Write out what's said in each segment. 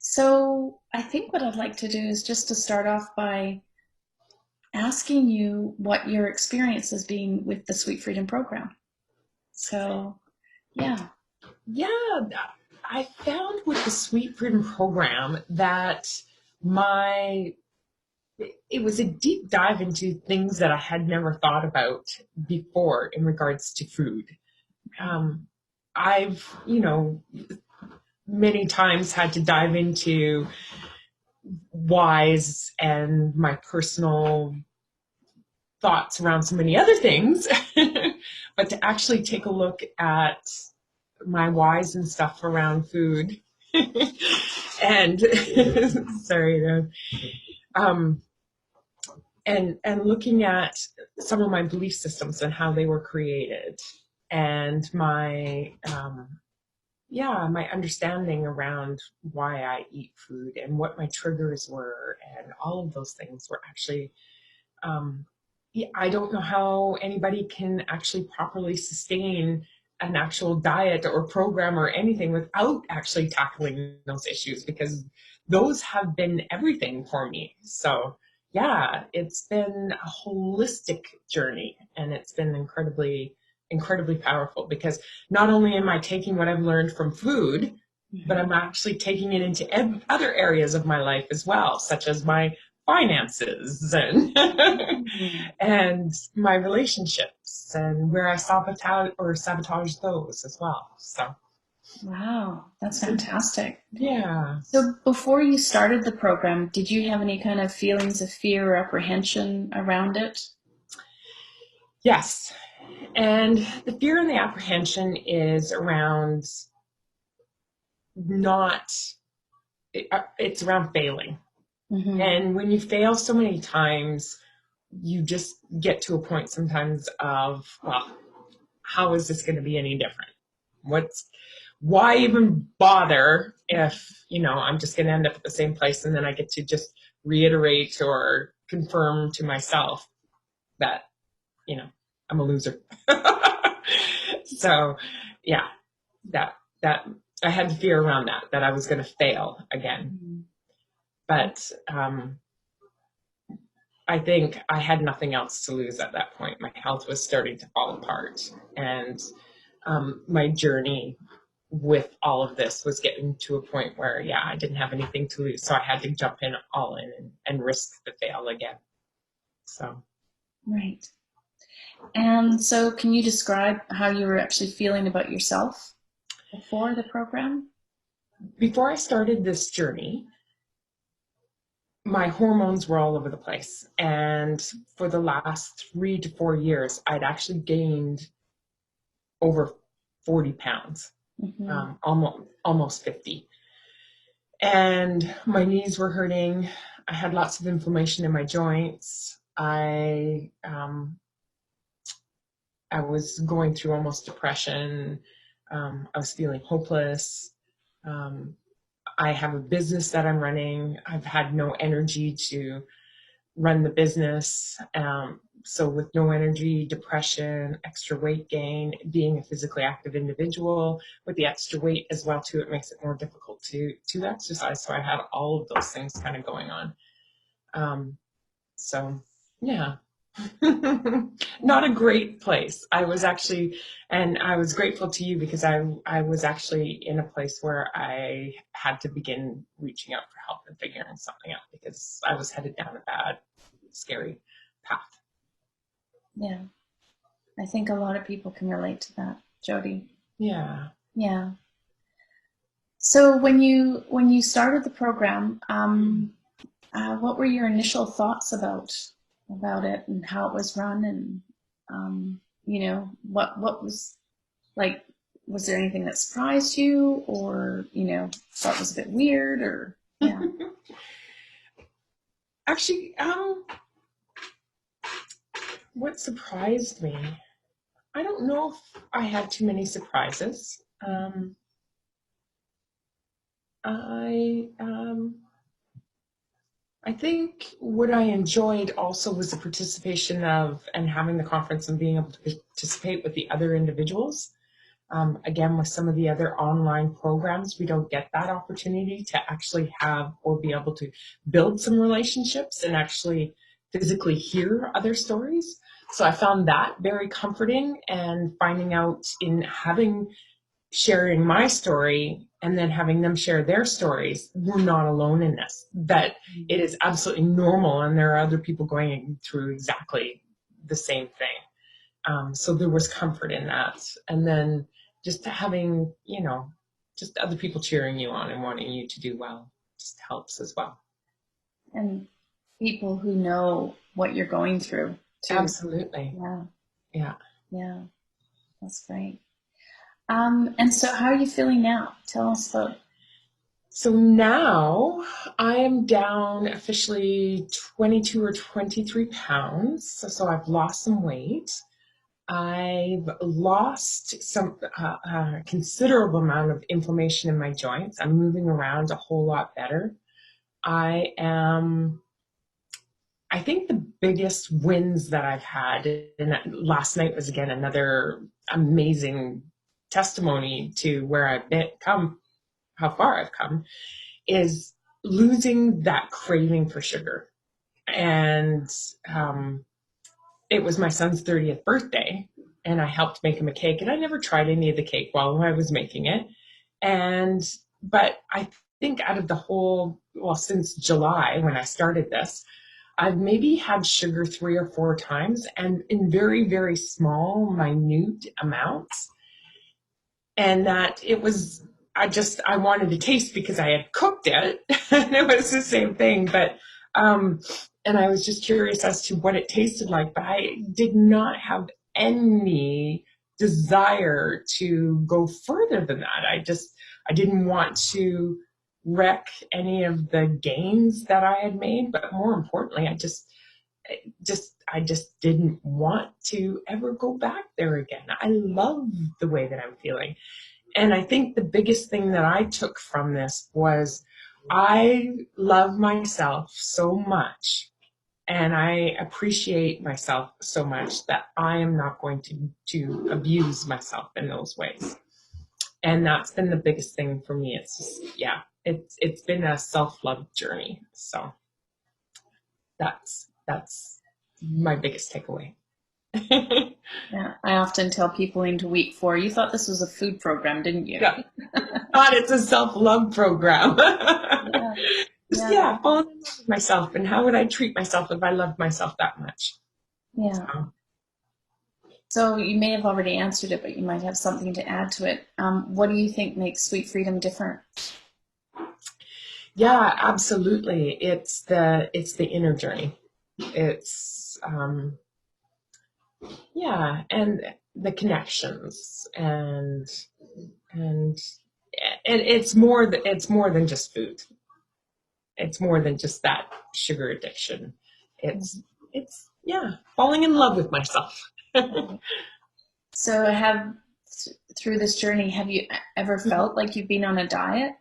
So I think what I'd like to do is just to start off by asking you what your experience has been with the Sweet Freedom program. So, yeah. Yeah, I found with the Sweet Freedom program that my it was a deep dive into things that I had never thought about before in regards to food. Okay. Um, I've, many times had to dive into whys and my personal thoughts around so many other things, but to actually take a look at my whys and stuff around food and sorry um and looking at some of my belief systems and how they were created and my understanding around why I eat food and what my triggers were and all of those things were actually um yeah, I don't know how anybody can actually properly sustain an actual diet or program or anything without actually tackling those issues because those have been everything for me. So, yeah, it's been a holistic journey and it's been incredibly powerful because not only am I taking what I've learned from food, but I'm actually taking it into other areas of my life as well, such as my finances and Mhm. and my relationships and where I sabotage those as well. So Wow, that's fantastic. yeah. So before you started the program, did you have any kind of feelings of fear or apprehension around it? Yes. And the fear and the apprehension is around not it's around failing. Mm-hmm. And when you fail so many times, you just get to a point sometimes of, well, how is this going to be any different? What's why even bother if I'm just going to end up at the same place and then I get to just reiterate or confirm to myself that you know I'm a loser. So yeah, that that I had the fear around that I was going to fail again, Mm-hmm. but I think I had nothing else to lose at that point. My health was starting to fall apart, and my journey with all of this was getting to a point where, yeah, I didn't have anything to lose. So I had to jump in all in and risk the fail again. So Right. And so can you describe how you were actually feeling about yourself before the program? before I started this journey, my hormones were all over the place. And for the last 3 to 4 years, I'd actually gained over 40 pounds, Mm-hmm. almost 50. And my knees were hurting. I had lots of inflammation in my joints. I was going through almost depression. I was feeling hopeless. Um, I have a business that I'm running. I've had no energy to run the business. So, with no energy, depression, extra weight gain, being a physically active individual with the extra weight as well too, it makes it more difficult to exercise. So I had all of those things kind of going on. Um, so yeah. Not a great place. I was actually, and I was grateful to you because I was actually in a place where I had to begin reaching out for help and figuring something out because I was headed down a bad, scary path. Yeah, I think a lot of people can relate to that, Jodi. Yeah. Yeah. So when you started the program, what were your initial thoughts about it and how it was run, and what was like? Was there anything that surprised you, or thought was a bit weird, or yeah? Actually, what surprised me? I don't know if I had too many surprises. I I think what I enjoyed also was the participation of and having the conference and being able to participate with the other individuals. Again, with some of the other online programs, we don't get that opportunity to actually have or be able to build some relationships and actually physically hear other stories. So I found that very comforting, and finding out in sharing my story and then having them share their stories, we're not alone in this, that it is absolutely normal and there are other people going through exactly the same thing. So there was comfort in that. And then just having, just other people cheering you on and wanting you to do well just helps as well. And people who know what you're going through too. Absolutely. Yeah, Yeah. yeah, that's great. And so how are you feeling now? Tell us about. So now I am down officially 22 or 23 pounds. So I've lost some weight. I've lost some considerable amount of inflammation in my joints. I'm moving around a whole lot better. I am, I think the biggest wins that I've had, and last night was again another amazing testimony to where come, how far I've come, is losing that craving for sugar. And it was my son's 30th birthday, and I helped make him a cake. And I never tried any of the cake while I was making it. But I think out of the whole, well, since July when I started this, I've maybe had sugar 3 or 4 times, and in very, very small, minute amounts. And that it was, I wanted to taste because I had cooked it and it was the same thing. But, and I was just curious as to what it tasted like, but I did not have any desire to go further than that. I didn't want to wreck any of the gains that I had made, but more importantly, I just didn't want to ever go back there again. I love the way that I'm feeling. And I think the biggest thing that I took from this was I love myself so much and I appreciate myself so much that I am not going to abuse myself in those ways. And that's been the biggest thing for me. It's just, yeah, it's been a self-love journey. So that's my biggest takeaway. Yeah, I often tell people into week 4, you thought this was a food program, didn't you? Yeah, God, it's a self-love program. Yeah, Just, yeah, yeah, falling in love with myself, and how would I treat myself if I loved myself that much? yeah. So, So you may have already answered it, but you might have something to add to it. What do you think makes Sweet Freedom different? yeah, absolutely. It's the inner journey. It's yeah, and the connections, and and it's more than just food. It's more than just that sugar addiction. It's Mhm. it's yeah, falling in love with myself. So through this journey, have you ever felt like you've been on a diet?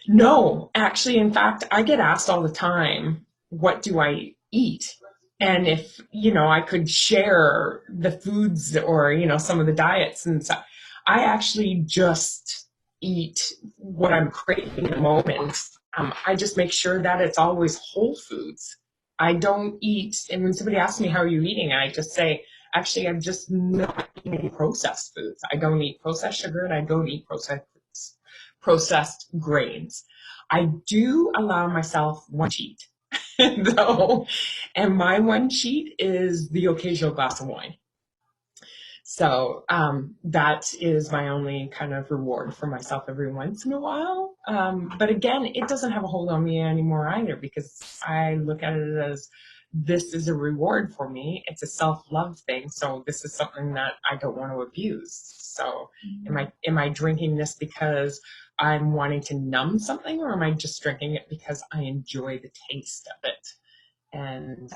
No, actually, in fact, I get asked all the time, what do I eat? And if, I could share the foods or, some of the diets and stuff, I actually just eat what I'm craving in the moment. I just make sure that it's always whole foods. I don't eat, and when somebody asks me, how are you eating? I just say, actually, I'm just not eating any processed foods. I don't eat processed sugar and I don't eat processed grains. I do allow myself one cheat, though, and my one cheat is the occasional glass of wine. So that is my only kind of reward for myself every once in a while. But again, it doesn't have a hold on me anymore either, because I look at it as this is a reward for me. It's a self-love thing. So this is something that I don't want to abuse. So am I drinking this because I'm wanting to numb something, or am I just drinking it because I enjoy the taste of it? And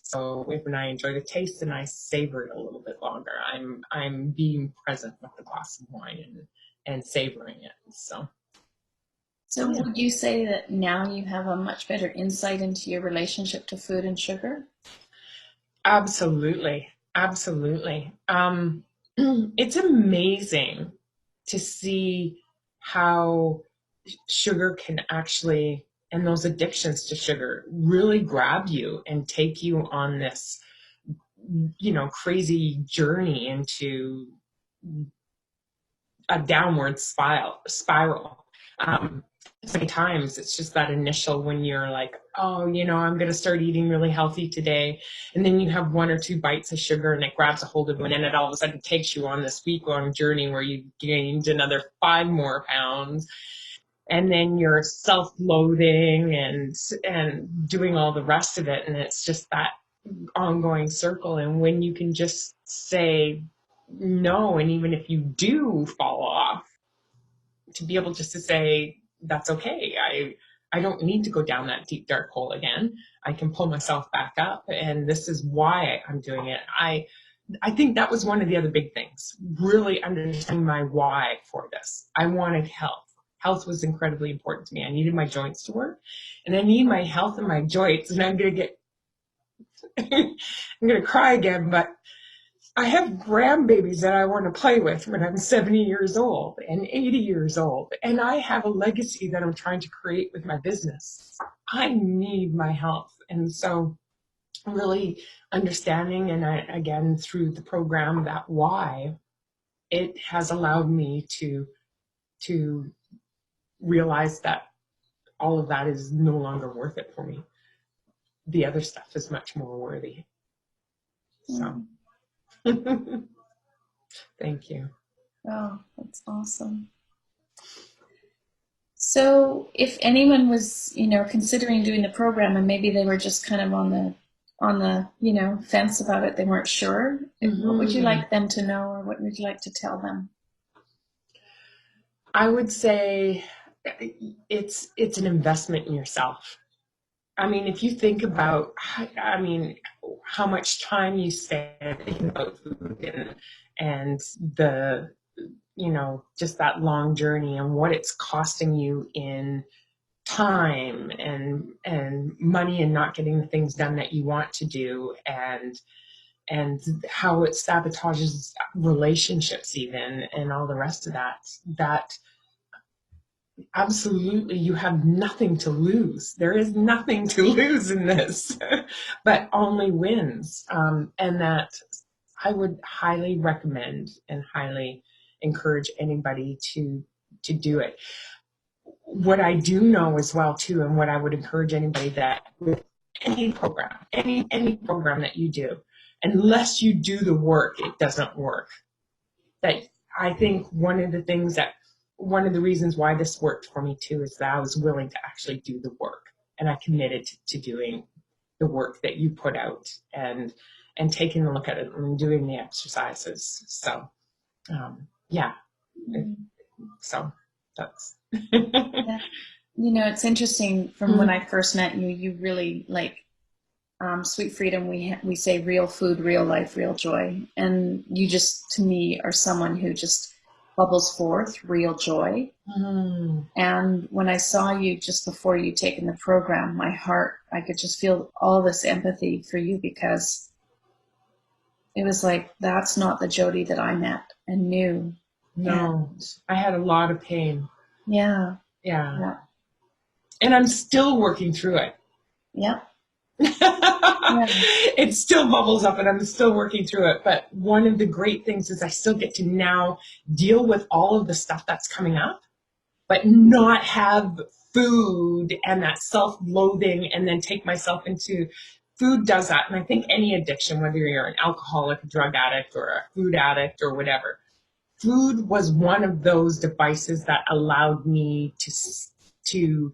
so when I enjoy the taste and I savor it a little bit longer, I'm being present with the glass of wine and savoring it. So So yeah, would you say that now you have a much better insight into your relationship to food and sugar? absolutely, absolutely. It's amazing to see how sugar can actually, and those addictions to sugar really grab you and take you on this, crazy journey into a downward spiral. Um, so many times it's just that initial when you're like, oh, I'm going to start eating really healthy today. And then you have one or two bites of sugar and it grabs a hold of you. And then it all of a sudden takes you on this week long journey where you gained another 5 more pounds. And then you're self-loathing and doing all the rest of it. And it's just that ongoing circle. And when you can just say no, and even if you do fall off, to be able just to say that's okay. I don't need to go down that deep dark hole again. I can pull myself back up, and this is why I'm doing it. I think that was one of the other big things. Really understanding my why for this. I wanted health. Health was incredibly important to me. I needed my joints to work, and I need my health and my joints. And I'm gonna cry again, but I have grandbabies that I want to play with when I'm 70 years old and 80 years old. And I have a legacy that I'm trying to create with my business. I need my health. And so really understanding, and again, through the program, that why, it has allowed me to realize that all of that is no longer worth it for me. The other stuff is much more worthy. So thank you. Oh, that's awesome. So if anyone was, considering doing the program and maybe they were just kind of on the fence about it, they weren't sure, what would you like them to know or what would you like to tell them? I would say it's an investment in yourself. I mean, if you think about, how much time you spend thinking about food and the, just that long journey and what it's costing you in time and money and not getting the things done that you want to do and how it sabotages relationships even and all the rest of that absolutely you have nothing to lose. There is nothing to lose in this, but only wins. And that I would highly recommend and highly encourage anybody to do it. What I do know as well too, and what I would encourage anybody that with any program, any program that you do, unless you do the work, it doesn't work. That I think one of the reasons why this worked for me too is that I was willing to actually do the work, and I committed to doing the work that you put out and taking a look at it and doing the exercises. So yeah, so that's Yeah. It's interesting from when I first met you, you really like Sweet Freedom. We say real food, real life, real joy. And you just, to me, are someone who just bubbles forth real joy. And when I saw you just before you taken the program, my heart, I could just feel all this empathy for you because it was like, that's not the Jodi that I met and knew. no, And I had a lot of pain. yeah, Yeah. yeah, And I'm still working through it. yeah, yeah. It still bubbles up and I'm still working through it. But one of the great things is I still get to now deal with all of the stuff that's coming up, but not have food and that self-loathing and then take myself into food does that. And I think any addiction, whether you're an alcoholic, a drug addict, or a food addict or whatever, food was one of those devices that allowed me to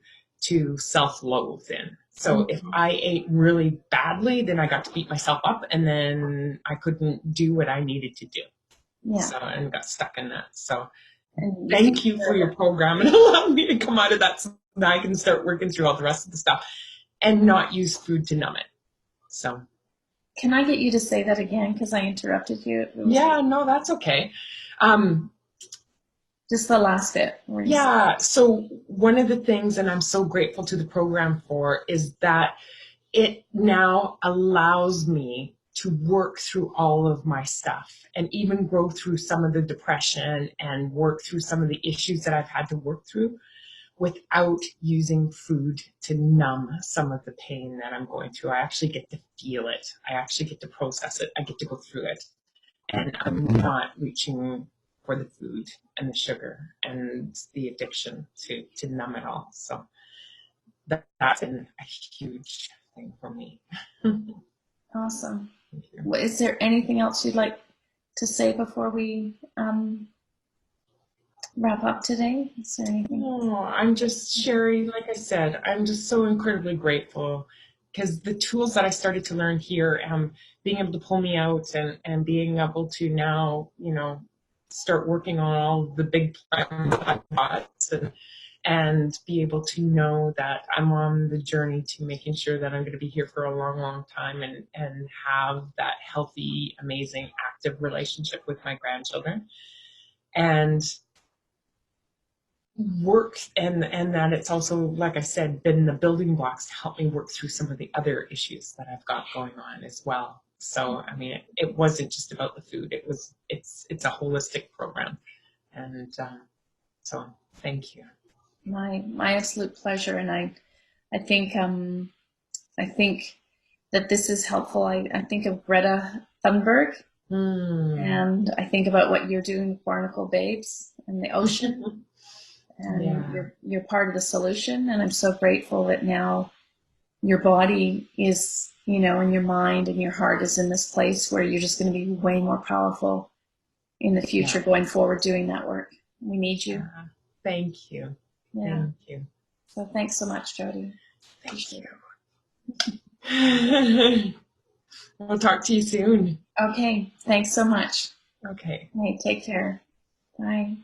self-loathe in. So if I ate really badly, then I got to beat myself up, and then I couldn't do what I needed to do. Yeah. So and got stuck in that. So And thank you for your program and allowing me to come out of that so that I can start working through all the rest of the stuff and not use food to numb it. So can I get you to say that again? Because I interrupted you. yeah, no, that's okay. Just the last bit. Yeah. So one of the things, and I'm so grateful to the program for, is that it now allows me to work through all of my stuff and even go through some of the depression and work through some of the issues that I've had to work through without using food to numb some of the pain that I'm going through. I actually get to feel it. I actually get to process it. I get to go through it. And I'm not reaching for the food and the sugar and the addiction to numb it all. So that's been a huge thing for me. Awesome. Thank you. Well, is there anything else you'd like to say before we wrap up today? Is there anything? Oh, I'm just, Sherry, like I said, I'm just so incredibly grateful because the tools that I started to learn here, being able to pull me out and being able to now, start working on all the big thoughts and be able to know that I'm on the journey to making sure that I'm going to be here for a long, long time and have that healthy, amazing, active relationship with my grandchildren. And work and that it's also, like I said, been the building blocks to help me work through some of the other issues that I've got going on as well. So I mean, it wasn't just about the food. It's a holistic program, and so thank you. My absolute pleasure, and I think that this is helpful. I think of Greta Thunberg, and I think about what you're doing with Barnacle Babes and the ocean. And Yeah. you're part of the solution, and I'm so grateful that now your body is, and your mind and your heart is in this place where you're just going to be way more powerful in the future going forward doing that work. We need you. Thank you. Yeah. Thank you. So thanks so much, Jodi. Thank you. We'll talk to you soon. Okay. Thanks so much. Okay. Hey, take care. Bye.